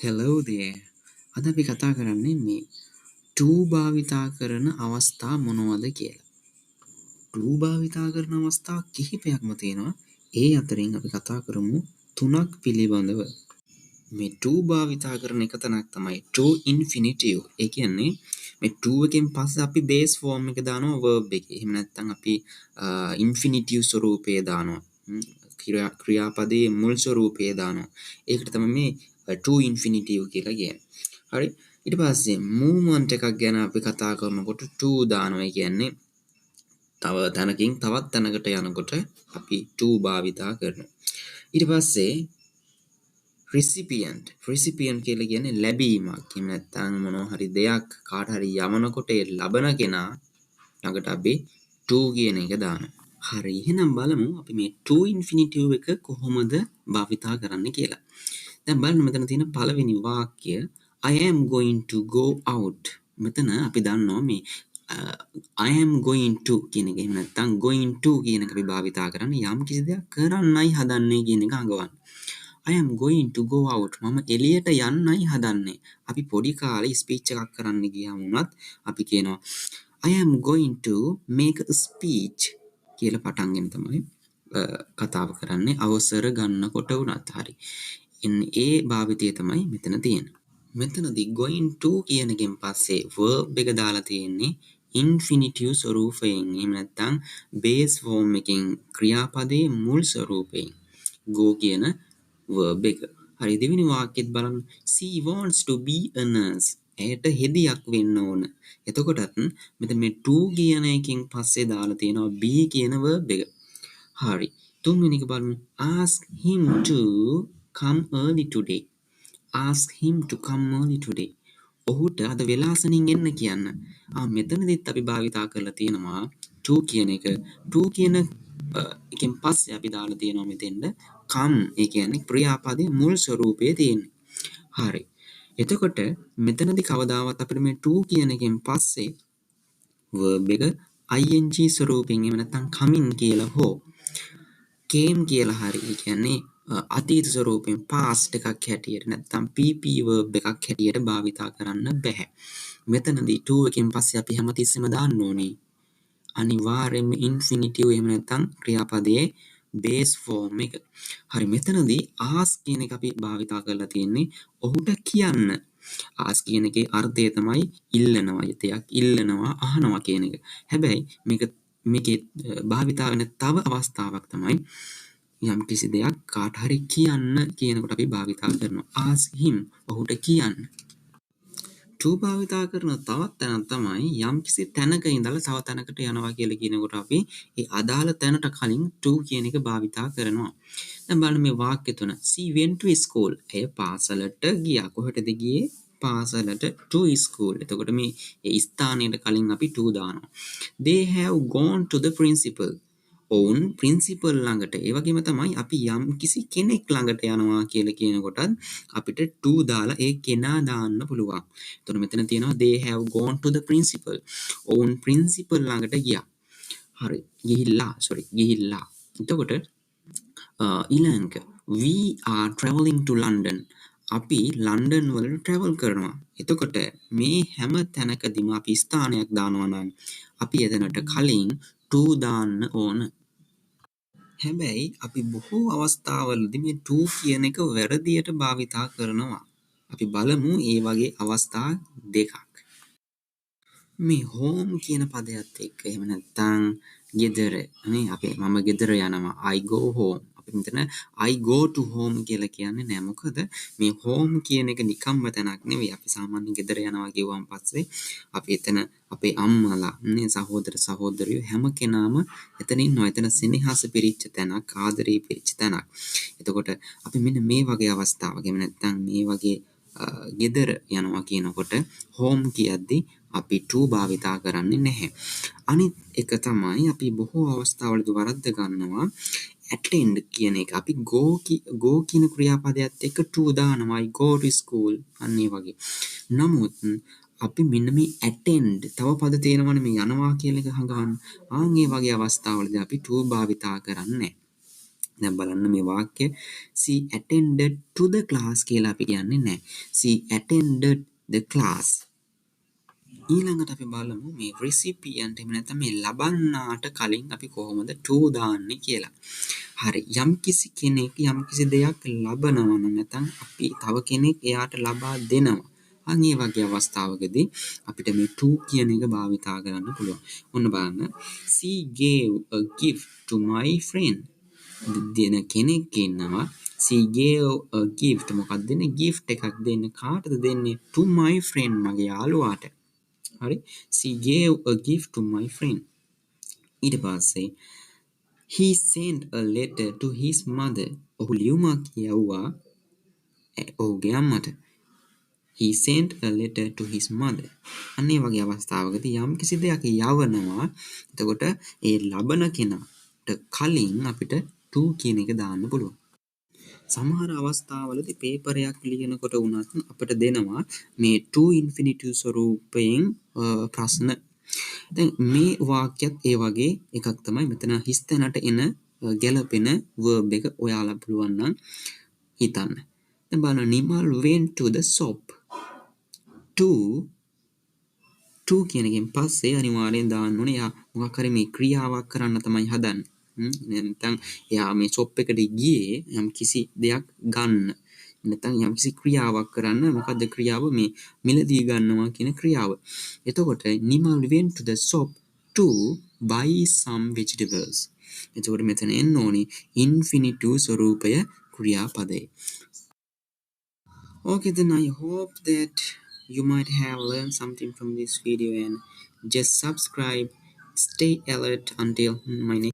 Hello there. අද අපි කතා කරන්නේ මේ to භාවිතා කරන අවස්ථා මොනවද කියලා. to භාවිතා කරන අවස්ථා කිහිපයක්ම තියෙනවා. ඒ අතරින් අපි කතා කරමු තුනක් පිළිබඳව. මේ to භාවිතා කරන එක තැනක් තමයි to infinitive. ඒ කියන්නේ මේ to එකෙන් පස්සේ අපි base form එක දානවා verb එකේ. එහෙම නැත්නම් අපි infinitive ස්වරූපය දානවා. ක්‍රියාපදයේ මුල් ස්වරූපය දානවා. ඒකට තමයි මේ to infinitive කියලා කියන්නේ. හරි. ඊට පස්සේ movement එකක් ගැන අපි කතා කරනකොට to දානවා. ඒ කියන්නේ තව තැනකින් තවත් තැනකට යනකොට අපි to භාවිතා කරනවා. ඊට පස්සේ recipient කියලා කියන්නේ ලැබීමක්. එහෙම නැත්නම් මොනවා හරි දෙයක් කාට හරි යවනකොට ඒ ලබන කෙනා ළඟට අපි to කියන එක දානවා. හරි. එහෙනම් බලමු අපි මේ to infinitive එක කොහොමද භාවිතා කරන්න කියලා. දැන් බලන්න මෙතන තියෙන පළවෙනි වාක්‍ය I am going to go out. මෙතන අපි දන්නවා මේ I am going to කියන එක. එහෙම නැත්නම් going to කියන එක අපි භාවිතා කරන්නේ යම් කිසි දෙයක් කරන්නයි හදන්නේ කියන එක අඟවන්න. I am going to go out. මම එළියට යන්නයි හදන්නේ. අපි පොඩි කාලේ ස්පීච් එකක් කරන්න ගියාම වුණත් අපි කියනවා I am going to make a speech කියලා පටන්ගෙන තමයි කතාව කරන්නේ අවසර ගන්නකොට වුණත් හරි. ඒ භාවිතය තමයි මෙතන තියෙන්නේ. මෙතනදී going to කියන එකෙන් පස්සේ verb එක දාලා තියෙන්නේ infinitive ස්වරූපයෙන්. එහෙම නැත්නම් base form එකෙන් ක්‍රියාපදයේ මුල් ස්වරූපයෙන් go කියන verb එක. හරි. දෙවෙනි වාක්‍යෙත් බලන්න. She wants to be a nurse. ඇයට හෙදියක් වෙන්න ඕන. එතකොටත් මෙතන මේ to කියන එකෙන් පස්සේ දාලා තියෙනවා be කියන verb එක. හරි. තුන්වෙනි එක බලමු. Ask him to come early today. Ask him to come early today. ඔහුට අද වෙලාසනින් එන්න කියන්න. මෙතනදිත් අපි භාවිතා කරලා තියෙනවා to කියන එක. to කියන එකෙන් පස්සේ අපි දාලා තියෙනවා මෙතෙන්ද come. ඒ කියන්නේ ක්‍රියාපදයේ මුල් ස්වරූපයේ තියෙන්නේ. හරි. එතකොට මෙතනදී කවදාවත් අපිට මේ to කියන එකෙන් පස්සේ verb එක ing ස්වරූපයෙන් එහෙම නැත්නම් coming කියලා හෝ came කියලා හරි. ඒ කියන්නේ අතීත ස්වරූපයෙන් past එකක් හැටියට නැත්නම් pp verb එකක් හැටියට භාවිතා කරන්න බෑ. මෙතනදී to එකෙන් පස්සේ අපි හැමතිස්සෙම දාන්න ඕනේ අනිවාර්යයෙන්ම infinitive එහෙම නැත්නම් ක්‍රියාපදයේ base form එක. හරි. මෙතනදී ask කියන එක අපි භාවිතා කරලා තියෙන්නේ ඔහුට කියන්න. ask කියන එකේ අර්ථය තමයි ඉල්ලනවා. යතයක් ඉල්ලනවා අහනවා කියන එක. හැබැයි මේකේ භාවිතා වෙන තව අවස්ථාවක් තමයි යම් කිසි දෙයක් කාට හරි කියන්න කියනකොට අපි භාවිතා කරනවා ask him ඔහුට කියන්න. to භාවිතා කරන තවත් තැනක් තමයි යම් කිසි තැනක ඉඳලා තව තැනකට යනවා කියලා කියනකොට අපි ඒ අදාළ තැනට කලින් to කියන එක භාවිතා කරනවා. දැන් බලන්න මේ වාක්‍ය තුන. She went to school. එය පාසලට ගියා. කොහෙටද ගියේ? පාසලට to school. එතකොට මේ ස්ථානයට කලින් අපි to දානවා. They have gone to the principal. ඔවුන් ප්‍රින්සිපල් ළඟට. ඒ වගේම තමයි අපි යම් කිසි කෙනෙක් ළඟට යනවා කියලා කියනකොටත් අපිට to දාලා ඒ කෙනා දාන්න පුළුවන්. එතකොට මෙතන තියෙනවා they have gone to the principal. ඔවුන් ප්‍රින්සිපල් ළඟට ගියා. හරි. ගිහිල්ලා. එතකොට ඊළඟ we are traveling to London. අපි ලන්ඩන් වලට travel කරනවා. එතකොට මේ හැම තැනකදීම අපි ස්ථානයක් දානවා නම් අපි එතනට කලින් to දාන්න ඕන. හැබැයි අපි බොහෝ අවස්ථාවලදී මේ to කියන එක වැරදියට භාවිතා කරනවා. අපි බලමු ඒ වගේ අවස්ථා දෙකක්. මේ home කියන පදයට එක්ක එහෙම නැත්නම් ගෙදර නේ මම ගෙදර යනවා I go home. අපි මෙතන I go to home කියලා කියන්නේ නෑ. මොකද මේ home කියන එක නිකම්ම තැනක් නෙවෙයි. අපි සාමාන්‍ය ගෙදර යනවා කියුවම පස්සේ අපි එතන අපේ අම්මලා නේ සහෝදර සහෝදරියෝ හැම කෙනාම එතන ඉන්නවා. එතන සෙනෙහස පිරිච්ච තැනක්, ආදරේ පිරිච්ච තැනක්. එතකොට අපි මෙන්න මේ වගේ අවස්ථාවක එහෙම නැත්නම් මේ වගේ ගෙදර යනවා කියනකොට home කියද්දි අපි to භාවිතා කරන්නේ නැහැ. අනිත් එක තමයි අපි බොහෝ අවස්ථාවලදී වරද්ද ගන්නවා attend කියන එක. අපි go කියන ක්‍රියාපදයට එක්ක to දානවා. I go to school අන්න ඒ වගේ. නමුත් අපි මෙන්න මේ attend තව පද තියෙනවනේ මේ යනවා කියන එක හංගවන්න. ඒ වගේ අවස්ථාවලදී අපි to භාවිතා කරන්නේ නැහැ. දැන් බලන්න මේ වාක්‍ය she attended to the class කියලා අපි කියන්නේ නැහැ. she attended the class. ඊළඟට අපි බලමු මේ recipient එහෙම නැත්නම් මේ ලබන්නාට කලින් අපි කොහොමද to දාන්නේ කියලා. හරි, යම්කිසි කෙනෙක් යම්කිසි දෙයක් ලබනවා නම් නැත්නම් අපි තව කෙනෙක් එයාට ලබා දෙනවා. අන්න ඒ වගේ අවස්ථාවකදී අපිට මේ to කියන එක භාවිතා කරන්න පුළුවන්. ඔන්න බලන්න. She gave a gift to my friend. දෙන කෙනෙක් ඉන්නවා. She gave a gift. මොකක්ද දෙන්නේ? gift එකක් දෙන්නේ. කාටද දෙන්නේ? to my friend. මගේ යාළුවාට. හරි. She gave a gift to my friend. ඊට පස්සේ he sent a letter to his mother. ඔහු ලියුමක් යවුවා ඔහුගේ අම්මට. He sent a letter to his mother. අනේ වගේ අවස්ථාවකදී යම් කිසි දෙයක් යවනවා. එතකොට ඒ ලබන කෙනාට කලින් අපිට to කියන එක දාන්න පුළුවන්. සමහර අවස්ථාවලදී පේපරයක් ලියනකොට වුණත් අපිට දෙනවා මේ to infinitive ස්වරූපයෙන් ප්‍රශ්න. දැන් මේ වාක්‍යත් ඒ වගේ එකක් තමයි. මෙතන හිස් තැනට එන ගැළපෙන verb එක ඔයාලා පුළුවන් නම් හිතන්න. දැන් බලන්න Nimal went to the shop. to කියන එකෙන් පස්සේ අනිවාර්යෙන් දාන්න ඕනේ එයා මොකක් හරි මේ ක්‍රියාවක් කරන්න තමයි හදන්නේ. නැත්නම් එයා මේ shop එකට ගියේ යම් කිසි දෙයක් ගන්න. නැත්නම් යම් කිසි ක්‍රියාවක් කරන්න. මොකද්ද ක්‍රියාව? මේ මිලදී ගන්නවා කියන ක්‍රියාව. එතකොට Nimal went to the shop to buy some vegetables. එතකොට මෙතන එන්න ඕනේ infinitive ස්වරූපය ක්‍රියාපදේ. Okay, then I hope that you might have learned something from this video, and just subscribe, stay alert until my next